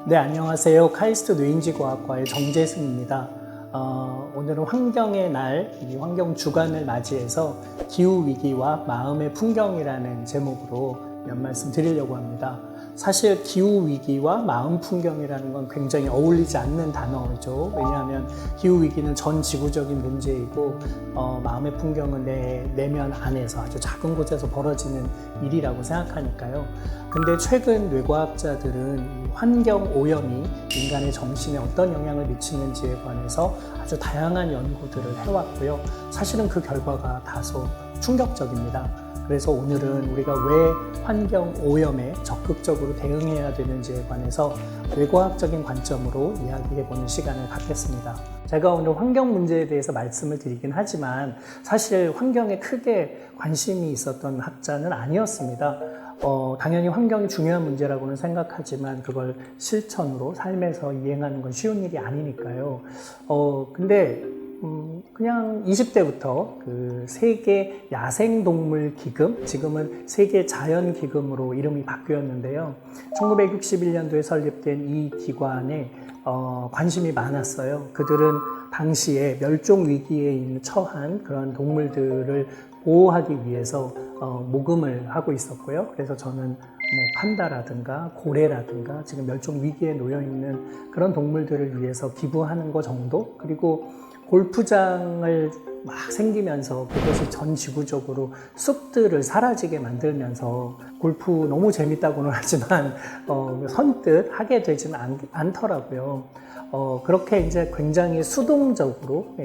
네, 안녕하세요. 카이스트 뇌인지과학과의 정재승입니다. 오늘은 환경의 날, 이 환경 주간을 맞이해서 기후위기와 마음의 풍경이라는 제목으로 몇 말씀 드리려고 합니다. 사실 기후위기와 마음 풍경이라는 건 굉장히 어울리지 않는 단어죠. 왜냐하면 기후위기는 전 지구적인 문제이고 마음의 풍경은 내 내면 안에서 아주 작은 곳에서 벌어지는 일이라고 생각하니까요. 근데 최근 뇌과학자들은 환경 오염이 인간의 정신에 어떤 영향을 미치는지에 관해서 아주 다양한 연구들을 해왔고요. 사실은 그 결과가 다소 충격적입니다. 그래서 오늘은 우리가 왜 환경 오염에 적극적으로 대응해야 되는지에 관해서 뇌과학적인 관점으로 이야기해보는 시간을 갖겠습니다. 제가 오늘 환경 문제에 대해서 말씀을 드리긴 하지만 사실 환경에 크게 관심이 있었던 학자는 아니었습니다. 당연히 환경이 중요한 문제라고는 생각하지만 그걸 실천으로 삶에서 이행하는 건 쉬운 일이 아니니까요. 근데 그냥 20대부터 그 세계 야생동물 기금, 지금은 세계 자연기금으로 이름이 바뀌었는데요. 1961년도에 설립된 이 기관에 관심이 많았어요. 그들은 당시에 멸종 위기에 처한 그런 동물들을 보호하기 위해서 모금을 하고 있었고요. 그래서 저는 판다라든가 고래라든가 지금 멸종 위기에 놓여 있는 그런 동물들을 위해서 기부하는 것 정도, 그리고 골프장을 막 생기면서 그것이 전 지구적으로 숲들을 사라지게 만들면서 골프 너무 재밌다고는 하지만 선뜻 하게 되지는 않더라고요. 그렇게 이제 굉장히 수동적으로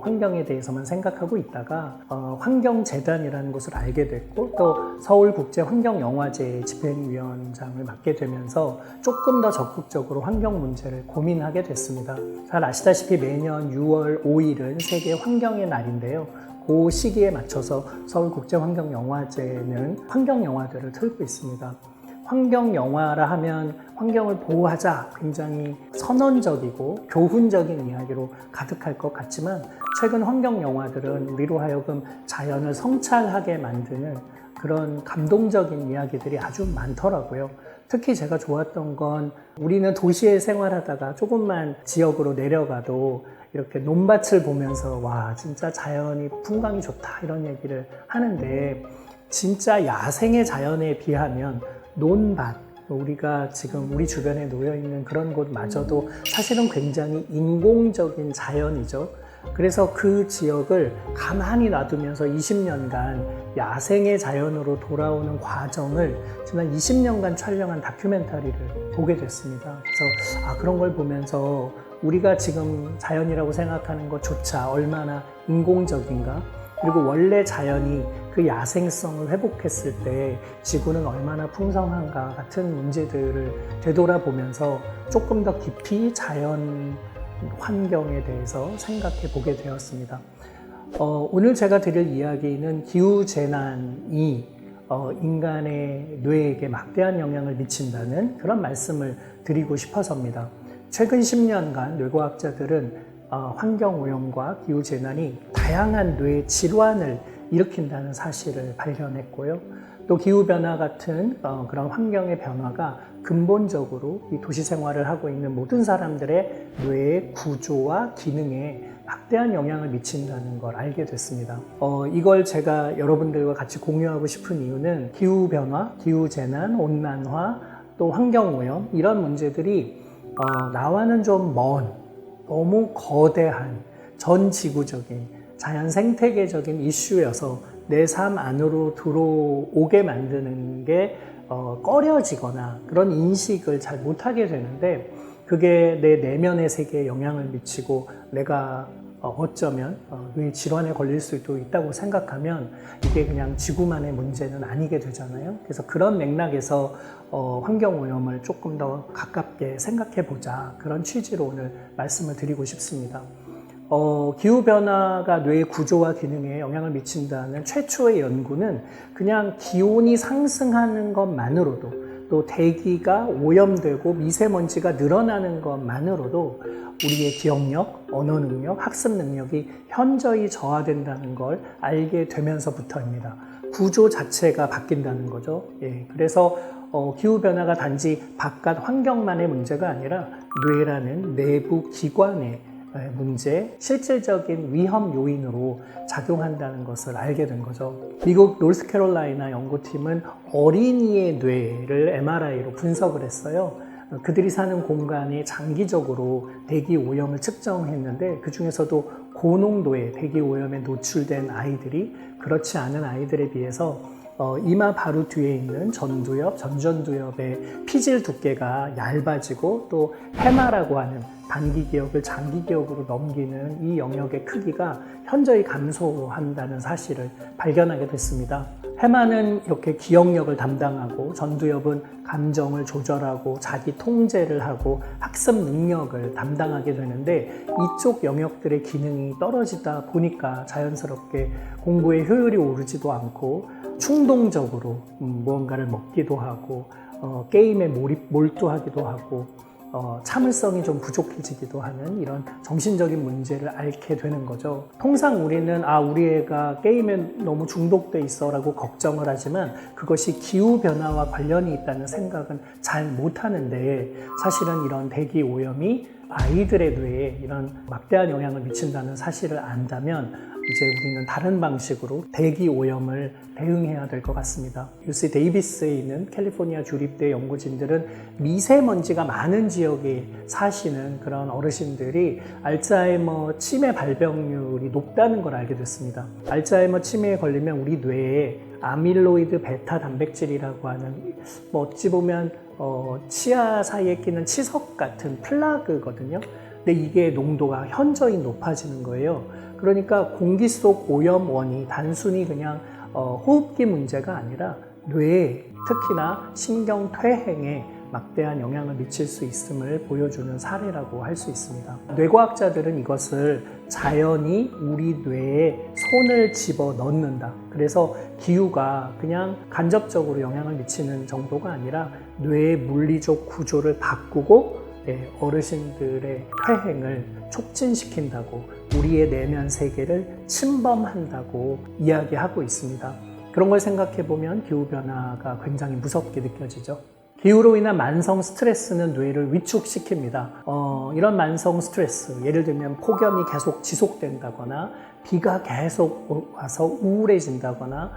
환경에 대해서만 생각하고 있다가 환경재단이라는 것을 알게 됐고 또 서울국제환경영화제 집행위원장을 맡게 되면서 조금 더 적극적으로 환경 문제를 고민하게 됐습니다. 잘 아시다시피 매년 6월 5일은 세계 환경의 날인데요. 그 시기에 맞춰서 서울국제환경영화제는 환경영화들을 틀고 있습니다. 환경영화라 하면 환경을 보호하자, 굉장히 선언적이고 교훈적인 이야기로 가득할 것 같지만 최근 환경영화들은 우리로 하여금 자연을 성찰하게 만드는 그런 감동적인 이야기들이 아주 많더라고요. 특히 제가 좋았던 건 우리는 도시에 생활하다가 조금만 지역으로 내려가도 이렇게 논밭을 보면서 와, 진짜 자연이 풍광이 좋다 이런 얘기를 하는데 진짜 야생의 자연에 비하면 논밭, 우리가 지금 우리 주변에 놓여 있는 그런 곳마저도 사실은 굉장히 인공적인 자연이죠. 그래서 그 지역을 가만히 놔두면서 20년간 야생의 자연으로 돌아오는 과정을 지난 20년간 촬영한 다큐멘터리를 보게 됐습니다. 그래서 그런 걸 보면서 우리가 지금 자연이라고 생각하는 것조차 얼마나 인공적인가, 그리고 원래 자연이 그 야생성을 회복했을 때 지구는 얼마나 풍성한가 같은 문제들을 되돌아보면서 조금 더 깊이 자연 환경에 대해서 생각해 보게 되었습니다. 오늘 제가 드릴 이야기는 기후재난이 인간의 뇌에게 막대한 영향을 미친다는 그런 말씀을 드리고 싶어서입니다. 최근 10년간 뇌과학자들은 환경오염과 기후재난이 다양한 뇌 질환을 일으킨다는 사실을 발견했고요. 또 기후변화 같은 그런 환경의 변화가 근본적으로 이 도시 생활을 하고 있는 모든 사람들의 뇌의 구조와 기능에 막대한 영향을 미친다는 걸 알게 됐습니다. 이걸 제가 여러분들과 같이 공유하고 싶은 이유는 기후변화, 기후재난, 온난화, 또 환경오염 이런 문제들이 나와는 좀 먼, 너무 거대한 전 지구적인 자연 생태계적인 이슈여서 내 삶 안으로 들어오게 만드는 게 꺼려지거나 그런 인식을 잘 못하게 되는데 그게 내 내면의 세계에 영향을 미치고 내가 어쩌면 뇌 질환에 걸릴 수도 있다고 생각하면 이게 그냥 지구만의 문제는 아니게 되잖아요. 그래서 그런 맥락에서 환경오염을 조금 더 가깝게 생각해보자, 그런 취지로 오늘 말씀을 드리고 싶습니다. 기후변화가 뇌의 구조와 기능에 영향을 미친다는 최초의 연구는 그냥 기온이 상승하는 것만으로도 또 대기가 오염되고 미세먼지가 늘어나는 것만으로도 우리의 기억력, 언어 능력, 학습 능력이 현저히 저하된다는 걸 알게 되면서부터입니다. 구조 자체가 바뀐다는 거죠. 예, 그래서 기후변화가 단지 바깥 환경만의 문제가 아니라 뇌라는 내부 기관의 문제, 실질적인 위험 요인으로 작용한다는 것을 알게 된 거죠. 미국 노스캐롤라이나 연구팀은 어린이의 뇌를 MRI로 분석을 했어요. 그들이 사는 공간에 장기적으로 대기 오염을 측정했는데 그 중에서도 고농도의 대기 오염에 노출된 아이들이 그렇지 않은 아이들에 비해서 이마 바로 뒤에 있는 전두엽, 전전두엽의 피질 두께가 얇아지고 또 해마라고 하는 단기 기억을 장기 기억으로 넘기는 이 영역의 크기가 현저히 감소한다는 사실을 발견하게 됐습니다. 해마는 이렇게 기억력을 담당하고 전두엽은 감정을 조절하고 자기 통제를 하고 학습 능력을 담당하게 되는데 이쪽 영역들의 기능이 떨어지다 보니까 자연스럽게 공부의 효율이 오르지도 않고 충동적으로 무언가를 먹기도 하고 게임에 몰두하기도 하고 참을성이 좀 부족해지기도 하는 이런 정신적인 문제를 앓게 되는 거죠. 통상 우리는 우리 애가 게임에 너무 중독돼 있어 라고 걱정을 하지만 그것이 기후변화와 관련이 있다는 생각은 잘 못하는데 사실은 이런 대기 오염이 아이들의 뇌에 이런 막대한 영향을 미친다는 사실을 안다면 이제 우리는 다른 방식으로 대기 오염을 대응해야 될 것 같습니다. UC 데이비스에 있는 캘리포니아 주립대 연구진들은 미세먼지가 많은 지역에 사시는 그런 어르신들이 알츠하이머 치매 발병률이 높다는 걸 알게 됐습니다. 알츠하이머 치매에 걸리면 우리 뇌에 아밀로이드 베타 단백질이라고 하는 어찌 보면 치아 사이에 끼는 치석 같은 플라그거든요. 근데 이게 농도가 현저히 높아지는 거예요. 그러니까 공기 속 오염원이 단순히 그냥 호흡기 문제가 아니라 뇌에 특히나 신경 퇴행에 막대한 영향을 미칠 수 있음을 보여주는 사례라고 할 수 있습니다. 뇌과학자들은 이것을 자연이 우리 뇌에 손을 집어 넣는다. 그래서 기후가 그냥 간접적으로 영향을 미치는 정도가 아니라 뇌의 물리적 구조를 바꾸고 어르신들의 퇴행을 촉진시킨다고 우리의 내면 세계를 침범한다고 이야기하고 있습니다. 그런 걸 생각해 보면 기후변화가 굉장히 무섭게 느껴지죠. 기후로 인한 만성 스트레스는 뇌를 위축시킵니다. 이런 만성 스트레스, 예를 들면 폭염이 계속 지속된다거나 비가 계속 와서 우울해진다거나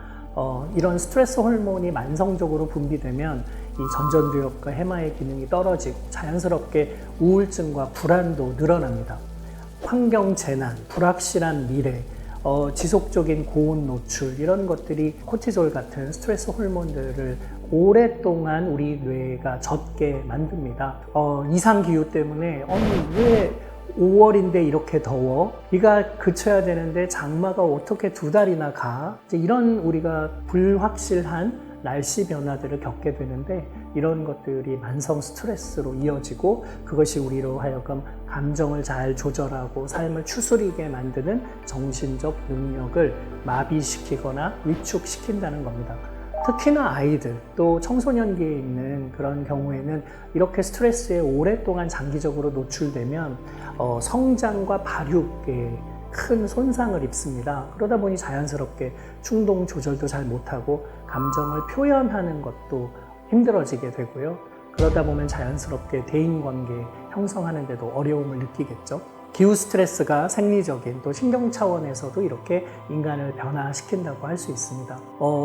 이런 스트레스 호르몬이 만성적으로 분비되면 이 전전두엽과 해마의 기능이 떨어지고 자연스럽게 우울증과 불안도 늘어납니다. 환경재난, 불확실한 미래, 지속적인 고온 노출 이런 것들이 코티솔 같은 스트레스 호르몬들을 오랫동안 우리 뇌가 젖게 만듭니다. 이상기후 때문에 왜 5월인데 이렇게 더워? 비가 그쳐야 되는데 장마가 어떻게 2달이나 가? 이런 우리가 불확실한 날씨 변화들을 겪게 되는데 이런 것들이 만성 스트레스로 이어지고 그것이 우리로 하여금 감정을 잘 조절하고 삶을 추스리게 만드는 정신적 능력을 마비시키거나 위축시킨다는 겁니다. 특히나 아이들 또 청소년기에 있는 그런 경우에는 이렇게 스트레스에 오랫동안 장기적으로 노출되면 성장과 발육에 큰 손상을 입습니다. 그러다 보니 자연스럽게 충동 조절도 잘 못하고 감정을 표현하는 것도 힘들어지게 되고요. 그러다 보면 자연스럽게 대인관계 형성하는 데도 어려움을 느끼겠죠. 기후 스트레스가 생리적인 또 신경 차원에서도 이렇게 인간을 변화시킨다고 할 수 있습니다.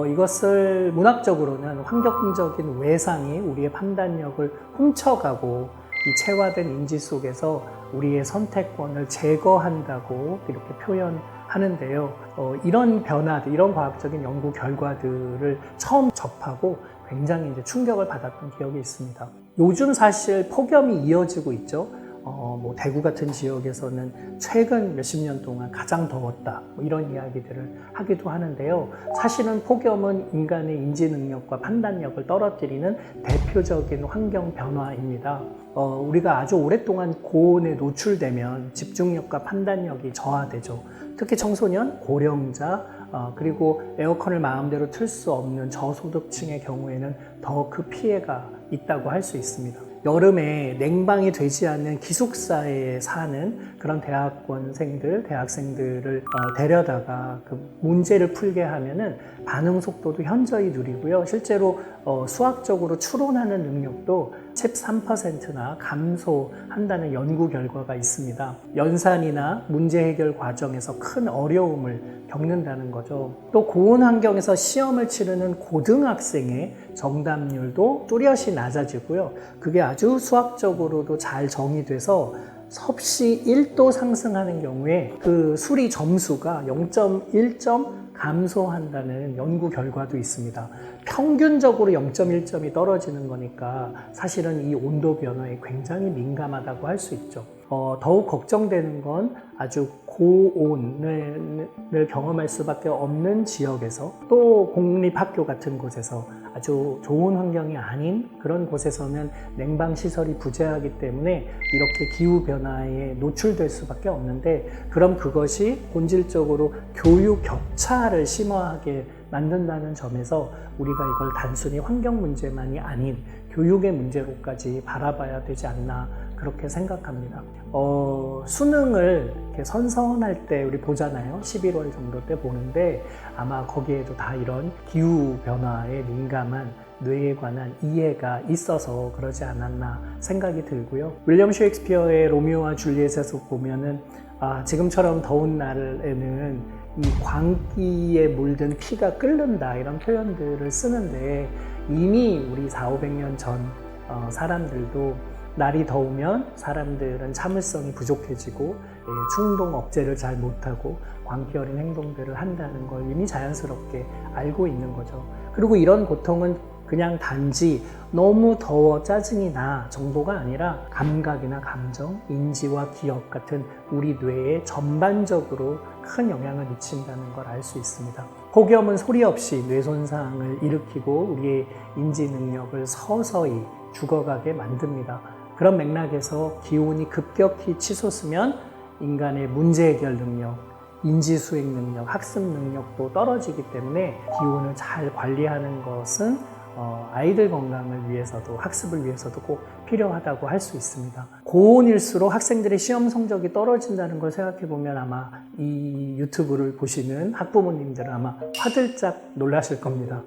이것을 문학적으로는 환경적인 외상이 우리의 판단력을 훔쳐가고 이 체화된 인지 속에서 우리의 선택권을 제거한다고 이렇게 표현하는데요. 이런 변화들, 이런 과학적인 연구 결과들을 처음 접하고 굉장히 이제 충격을 받았던 기억이 있습니다. 요즘 사실 폭염이 이어지고 있죠. 대구 같은 지역에서는 최근 몇십 년 동안 가장 더웠다 이런 이야기들을 하기도 하는데요. 사실은 폭염은 인간의 인지 능력과 판단력을 떨어뜨리는 대표적인 환경 변화입니다. 우리가 아주 오랫동안 고온에 노출되면 집중력과 판단력이 저하되죠. 특히 청소년, 고령자, 그리고 에어컨을 마음대로 틀 수 없는 저소득층의 경우에는 더 그 피해가 있다고 할 수 있습니다. 여름에 냉방이 되지 않는 기숙사에 사는 그런 대학원생들, 대학생들을 데려다가 그 문제를 풀게 하면은 반응 속도도 현저히 느리고요. 실제로 수학적으로 추론하는 능력도 13%나 감소한다는 연구 결과가 있습니다. 연산이나 문제 해결 과정에서 큰 어려움을 겪는다는 거죠. 또 고온 환경에서 시험을 치르는 고등학생의 정답률도 뚜렷이 낮아지고요. 그게 아주 수학적으로도 잘 정의돼서 섭씨 1도 상승하는 경우에 그 수리 점수가 0.1점 감소한다는 연구 결과도 있습니다. 평균적으로 0.1점이 떨어지는 거니까 사실은 이 온도 변화에 굉장히 민감하다고 할 수 있죠. 더욱 걱정되는 건 아주 고온을 경험할 수밖에 없는 지역에서 또 공립학교 같은 곳에서 아주 좋은 환경이 아닌 그런 곳에서는 냉방시설이 부재하기 때문에 이렇게 기후변화에 노출될 수밖에 없는데, 그럼 그것이 본질적으로 교육 격차를 심화하게 만든다는 점에서 우리가 이걸 단순히 환경 문제만이 아닌 교육의 문제로까지 바라봐야 되지 않나 그렇게 생각합니다. 수능을 이렇게 선선할 때 우리 보잖아요. 11월 정도 때 보는데 아마 거기에도 다 이런 기후변화에 민감한 뇌에 관한 이해가 있어서 그러지 않았나 생각이 들고요. 윌리엄 셰익스피어의 로미오와 줄리엣에서 보면은 지금처럼 더운 날에는 이 광기에 물든 피가 끓는다 이런 표현들을 쓰는데, 이미 우리 400~500년 전 사람들도 날이 더우면 사람들은 참을성이 부족해지고 충동 억제를 잘 못하고 광기 어린 행동들을 한다는 걸 이미 자연스럽게 알고 있는 거죠. 그리고 이런 고통은 그냥 단지 너무 더워 짜증이 나 정도가 아니라 감각이나 감정, 인지와 기억 같은 우리 뇌에 전반적으로 큰 영향을 미친다는 걸 알 수 있습니다. 폭염은 소리 없이 뇌 손상을 일으키고 우리의 인지 능력을 서서히 죽어가게 만듭니다. 그런 맥락에서 기온이 급격히 치솟으면 인간의 문제 해결 능력, 인지 수행 능력, 학습 능력도 떨어지기 때문에 기온을 잘 관리하는 것은 아이들 건강을 위해서도 학습을 위해서도 꼭 필요하다고 할 수 있습니다. 고온일수록 학생들의 시험 성적이 떨어진다는 걸 생각해 보면 아마 이 유튜브를 보시는 학부모님들은 아마 화들짝 놀라실 겁니다.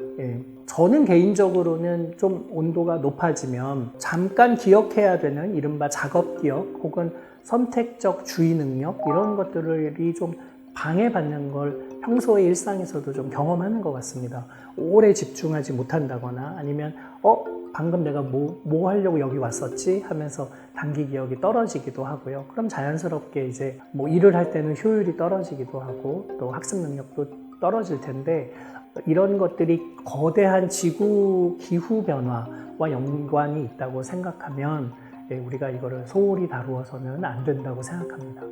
저는 개인적으로는 좀 온도가 높아지면 잠깐 기억해야 되는 이른바 작업 기억 혹은 선택적 주의 능력 이런 것들이 좀 방해받는 걸 평소의 일상에서도 좀 경험하는 것 같습니다. 오래 집중하지 못한다거나 아니면 방금 내가 뭐 하려고 여기 왔었지 하면서 단기 기억이 떨어지기도 하고요. 그럼 자연스럽게 이제 일을 할 때는 효율이 떨어지기도 하고 또 학습 능력도 떨어질 텐데, 이런 것들이 거대한 지구 기후 변화와 연관이 있다고 생각하면 우리가 이거를 소홀히 다루어서는 안 된다고 생각합니다.